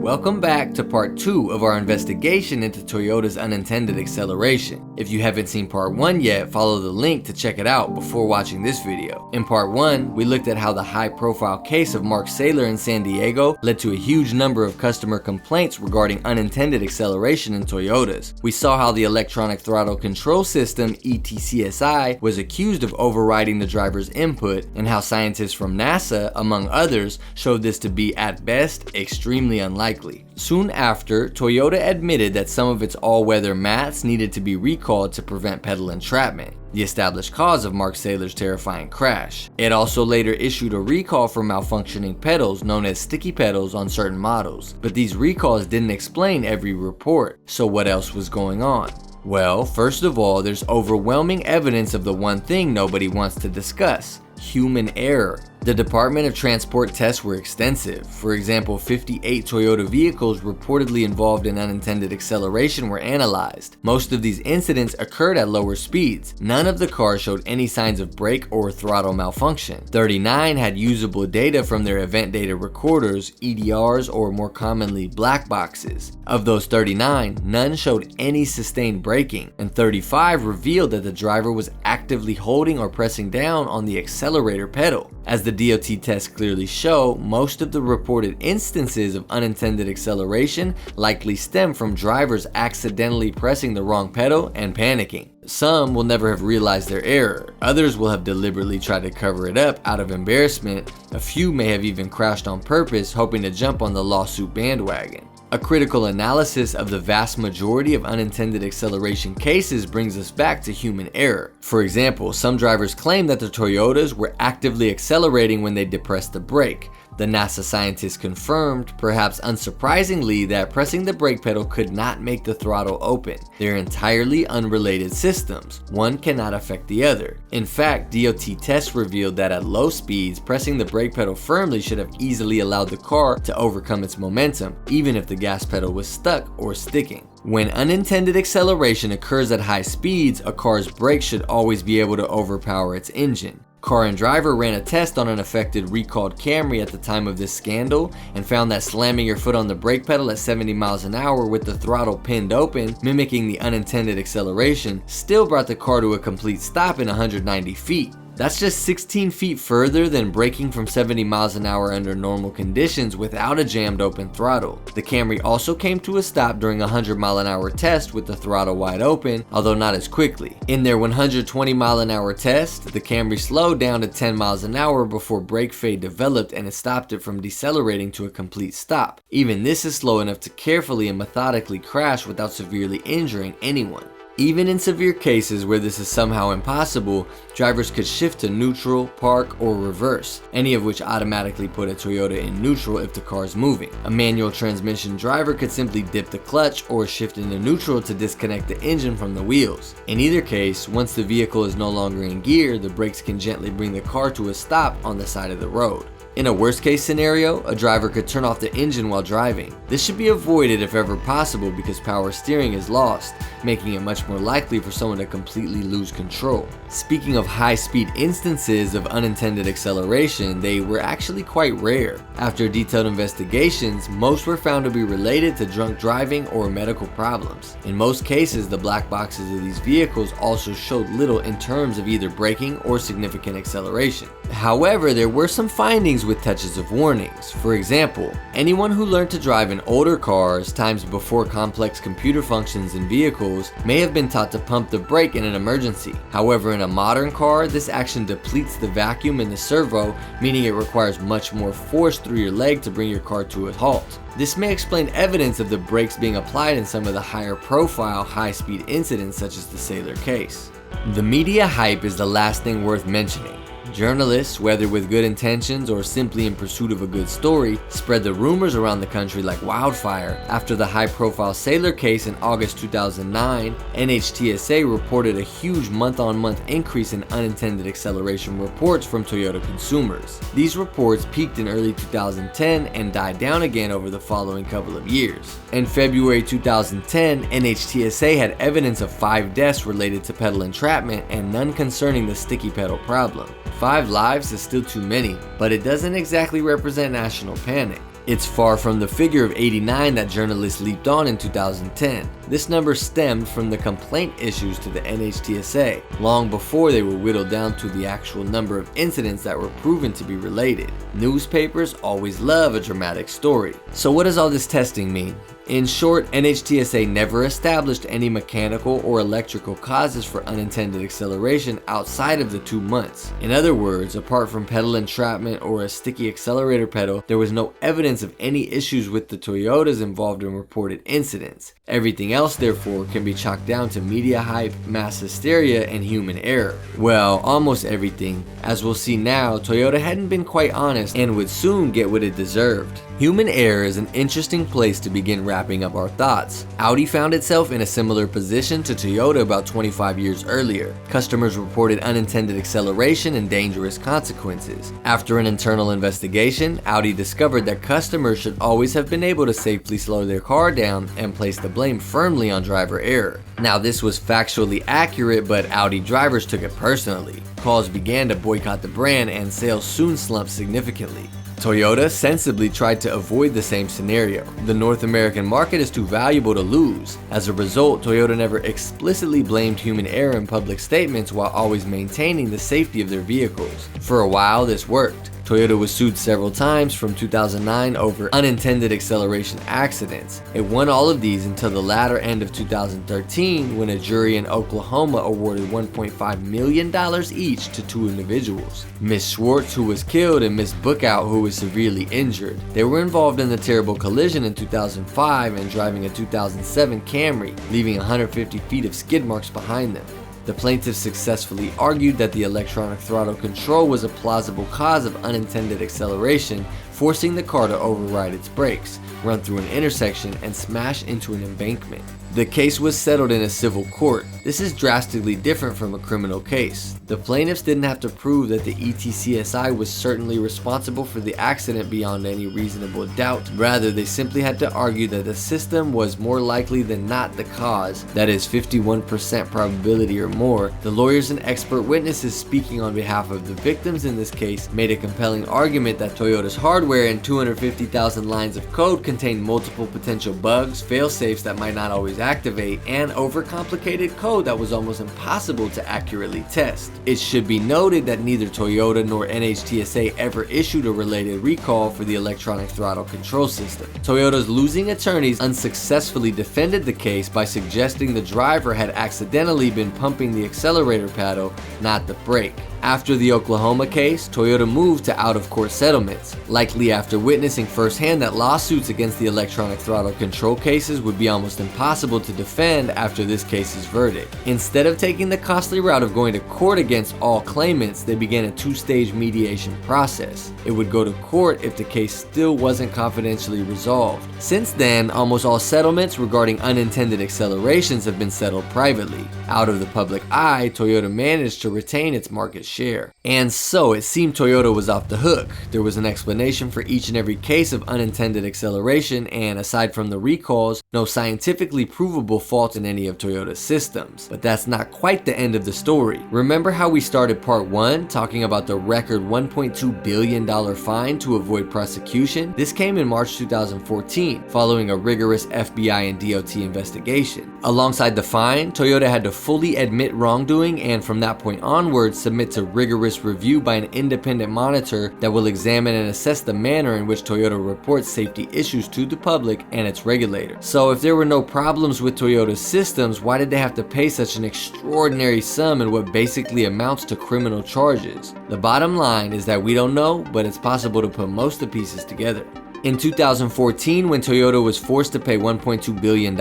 Welcome back to part 2 of our investigation into Toyota's unintended acceleration. If you haven't seen part 1 yet, follow the link to check it out before watching this video. In part 1, we looked at how the high-profile case of Mark Saylor in San Diego led to a huge number of customer complaints regarding unintended acceleration in Toyotas. We saw how the electronic throttle control system, ETCSI, was accused of overriding the driver's input, and how scientists from NASA, among others, showed this to be, at best, extremely unlikely. Soon after, Toyota admitted that some of its all-weather mats needed to be recalled to prevent pedal entrapment, the established cause of Mark Saylor's terrifying crash. It also later issued a recall for malfunctioning pedals known as sticky pedals on certain models, but these recalls didn't explain every report, so what else was going on? Well, first of all, there's overwhelming evidence of the one thing nobody wants to discuss: human error. The Department of Transport tests were extensive. For example, 58 Toyota vehicles reportedly involved in unintended acceleration were analyzed. Most of these incidents occurred at lower speeds. None of the cars showed any signs of brake or throttle malfunction. 39 had usable data from their event data recorders, EDRs, or more commonly black boxes. Of those 39, none showed any sustained braking, and 35 revealed that the driver was actively holding or pressing down on the accelerator pedal. As the DOT tests clearly show, most of the reported instances of unintended acceleration likely stem from drivers accidentally pressing the wrong pedal and panicking. Some will never have realized their error. Others will have deliberately tried to cover it up out of embarrassment. A few may have even crashed on purpose, hoping to jump on the lawsuit bandwagon. A critical analysis of the vast majority of unintended acceleration cases brings us back to human error. For example, some drivers claim that their Toyotas were actively accelerating when they depressed the brake. The NASA scientists confirmed, perhaps unsurprisingly, that pressing the brake pedal could not make the throttle open. They're entirely unrelated systems. One cannot affect the other. In fact, DOT tests revealed that at low speeds, pressing the brake pedal firmly should have easily allowed the car to overcome its momentum, even if the gas pedal was stuck or sticking. When unintended acceleration occurs at high speeds, a car's brakes should always be able to overpower its engine. Car and Driver ran a test on an affected recalled Camry at the time of this scandal and found that slamming your foot on the brake pedal at 70 miles an hour with the throttle pinned open, mimicking the unintended acceleration, still brought the car to a complete stop in 190 feet. That's just 16 feet further than braking from 70 miles an hour under normal conditions without a jammed open throttle. The Camry also came to a stop during a 100-mile-an-hour test with the throttle wide open, although not as quickly. In their 120-mile-an-hour test, the Camry slowed down to 10 miles an hour before brake fade developed and it stopped it from decelerating to a complete stop. Even this is slow enough to carefully and methodically crash without severely injuring anyone. Even in severe cases where this is somehow impossible, drivers could shift to neutral, park, or reverse, any of which automatically put a Toyota in neutral if the car is moving. A manual transmission driver could simply dip the clutch or shift into neutral to disconnect the engine from the wheels. In either case, once the vehicle is no longer in gear, the brakes can gently bring the car to a stop on the side of the road. In a worst case scenario, a driver could turn off the engine while driving. This should be avoided if ever possible because power steering is lost, making it much more likely for someone to completely lose control. Speaking of high-speed instances of unintended acceleration, they were actually quite rare. After detailed investigations, most were found to be related to drunk driving or medical problems. In most cases, the black boxes of these vehicles also showed little in terms of either braking or significant acceleration. However, there were some findings with touches of warnings. For example, anyone who learned to drive in older cars, times before complex computer functions in vehicles, may have been taught to pump the brake in an emergency. However, in a modern car, this action depletes the vacuum in the servo, meaning it requires much more force through your leg to bring your car to a halt. This may explain evidence of the brakes being applied in some of the higher profile, high-speed incidents such as the Saylor case. The media hype is the last thing worth mentioning. Journalists, whether with good intentions or simply in pursuit of a good story, spread the rumors around the country like wildfire. After the high-profile Saylor case in August 2009, NHTSA reported a huge month-on-month increase in unintended acceleration reports from Toyota consumers. These reports peaked in early 2010 and died down again over the following couple of years. In February 2010, NHTSA had evidence of 5 deaths related to pedal entrapment and none concerning the sticky pedal problem. 5 lives is still too many, but it doesn't exactly represent national panic. It's far from the figure of 89 that journalists leaped on in 2010. This number stemmed from the complaint issues to the NHTSA, long before they were whittled down to the actual number of incidents that were proven to be related. Newspapers always love a dramatic story. So what does all this testing mean? In short, NHTSA never established any mechanical or electrical causes for unintended acceleration outside of the 2 months. In other words, apart from pedal entrapment or a sticky accelerator pedal, there was no evidence of any issues with the Toyotas involved in reported incidents. Everything else, therefore, can be chalked down to media hype, mass hysteria, and human error. Well, almost everything. As we'll see now, Toyota hadn't been quite honest and would soon get what it deserved. Human error is an interesting place to begin wrapping up our thoughts. Audi found itself in a similar position to Toyota about 25 years earlier. Customers reported unintended acceleration and dangerous consequences. After an internal investigation, Audi discovered that customers should always have been able to safely slow their car down and place the blame firmly on driver error. Now, this was factually accurate, but Audi drivers took it personally. Calls began to boycott the brand and sales soon slumped significantly. Toyota sensibly tried to avoid the same scenario. The North American market is too valuable to lose. As a result, Toyota never explicitly blamed human error in public statements while always maintaining the safety of their vehicles. For a while, this worked. Toyota was sued several times from 2009 over unintended acceleration accidents. It won all of these until the latter end of 2013 when a jury in Oklahoma awarded $1.5 million each to 2 individuals. Miss Schwartz, who was killed, and Miss Bookout, who was severely injured. They were involved in the terrible collision in 2005 and driving a 2007 Camry, leaving 150 feet of skid marks behind them. The plaintiffs successfully argued that the electronic throttle control was a plausible cause of unintended acceleration, forcing the car to override its brakes, run through an intersection, and smash into an embankment. The case was settled in a civil court. This is drastically different from a criminal case. The plaintiffs didn't have to prove that the ETCSI was certainly responsible for the accident beyond any reasonable doubt. Rather, they simply had to argue that the system was more likely than not the cause, that is 51% probability or more. The lawyers and expert witnesses speaking on behalf of the victims in this case made a compelling argument that Toyota's hardware and 250,000 lines of code contained multiple potential bugs, fail-safes that might not always activate, and overcomplicated code that was almost impossible to accurately test. It should be noted that neither Toyota nor NHTSA ever issued a related recall for the electronic throttle control system. Toyota's losing attorneys unsuccessfully defended the case by suggesting the driver had accidentally been pumping the accelerator pedal, not the brake. After the Oklahoma case, Toyota moved to out-of-court settlements, likely after witnessing firsthand that lawsuits against the electronic throttle control cases would be almost impossible to defend after this case's verdict. Instead of taking the costly route of going to court against all claimants, they began a 2-stage mediation process. It would go to court if the case still wasn't confidentially resolved. Since then, almost all settlements regarding unintended accelerations have been settled privately. Out of the public eye, Toyota managed to retain its market share. And so it seemed Toyota was off the hook. There was an explanation for each and every case of unintended acceleration, and aside from the recalls, no scientifically provable fault in any of Toyota's systems. But that's not quite the end of the story. Remember how we started part 1 talking about the record $1.2 billion fine to avoid prosecution? This came in March 2014, following a rigorous FBI and DOT investigation. Alongside the fine, Toyota had to fully admit wrongdoing and from that point onward submit to rigorous review by an independent monitor that will examine and assess the manner in which Toyota reports safety issues to the public and its regulator. So if there were no problems with Toyota's systems, why did they have to pay such an extraordinary sum in what basically amounts to criminal charges? The bottom line is that we don't know, but it's possible to put most of the pieces together. In 2014, when Toyota was forced to pay $1.2 billion,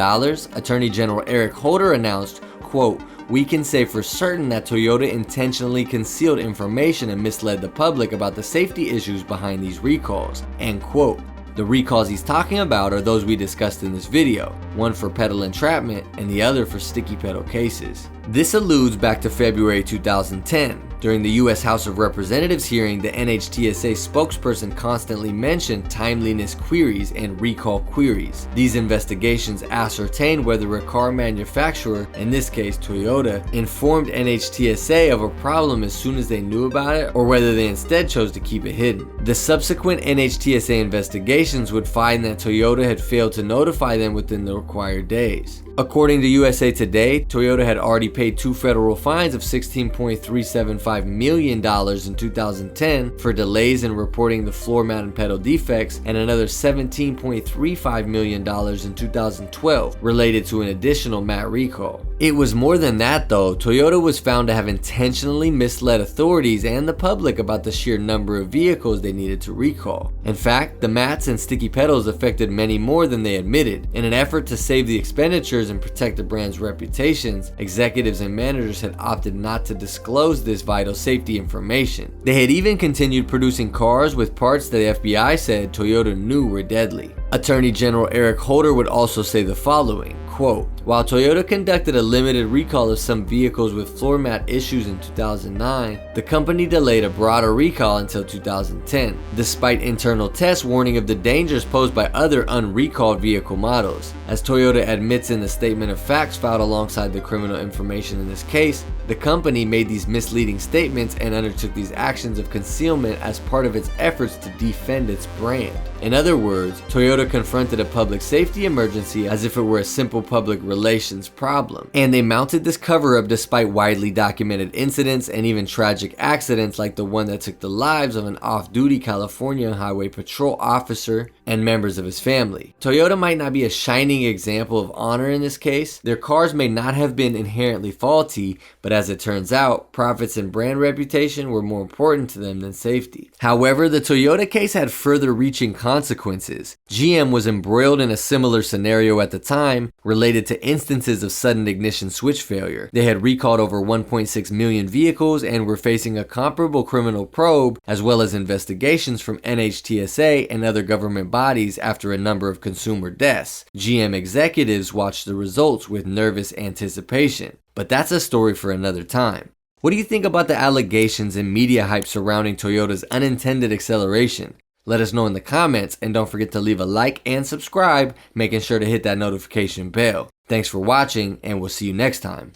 Attorney General Eric Holder announced, quote, "We can say for certain that Toyota intentionally concealed information and misled the public about the safety issues behind these recalls," end quote. The recalls he's talking about are those we discussed in this video, one for pedal entrapment and the other for sticky pedal cases. This alludes back to February 2010. During the US House of Representatives hearing, the NHTSA spokesperson constantly mentioned timeliness queries and recall queries. These investigations ascertained whether a car manufacturer, in this case Toyota, informed NHTSA of a problem as soon as they knew about it, or whether they instead chose to keep it hidden. The subsequent NHTSA investigation investigations would find that Toyota had failed to notify them within the required days. According to USA Today, Toyota had already paid 2 federal fines of $16.375 million in 2010 for delays in reporting the floor mat and pedal defects, and another $17.35 million in 2012 related to an additional mat recall. It was more than that though. Toyota was found to have intentionally misled authorities and the public about the sheer number of vehicles they needed to recall. In fact, the mats and sticky pedals affected many more than they admitted. In an effort to save the expenditures and protect the brand's reputations, executives and managers had opted not to disclose this vital safety information. They had even continued producing cars with parts that the FBI said Toyota knew were deadly. Attorney General Eric Holder would also say the following, quote, "While Toyota conducted a limited recall of some vehicles with floor mat issues in 2009, the company delayed a broader recall until 2010, despite internal tests warning of the dangers posed by other unrecalled vehicle models. As Toyota admits in the statement of facts filed alongside the criminal information in this case, the company made these misleading statements and undertook these actions of concealment as part of its efforts to defend its brand." In other words, Toyota confronted a public safety emergency as if it were a simple public relations problem. And they mounted this cover-up despite widely documented incidents and even tragic accidents like the one that took the lives of an off-duty California highway patrol officer and members of his family. Toyota might not be a shining example of honor in this case. Their cars may not have been inherently faulty, but as it turns out, profits and brand reputation were more important to them than safety. However, the Toyota case had further reaching consequences. GM was embroiled in a similar scenario at the time related to instances of sudden ignition switch failure. They had recalled over 1.6 million vehicles and were facing a comparable criminal probe as well as investigations from NHTSA and other government bodies after a number of consumer deaths. GM executives watched the results with nervous anticipation. But that's a story for another time. What do you think about the allegations and media hype surrounding Toyota's unintended acceleration? Let us know in the comments, and don't forget to leave a like and subscribe, making sure to hit that notification bell. Thanks for watching, and we'll see you next time.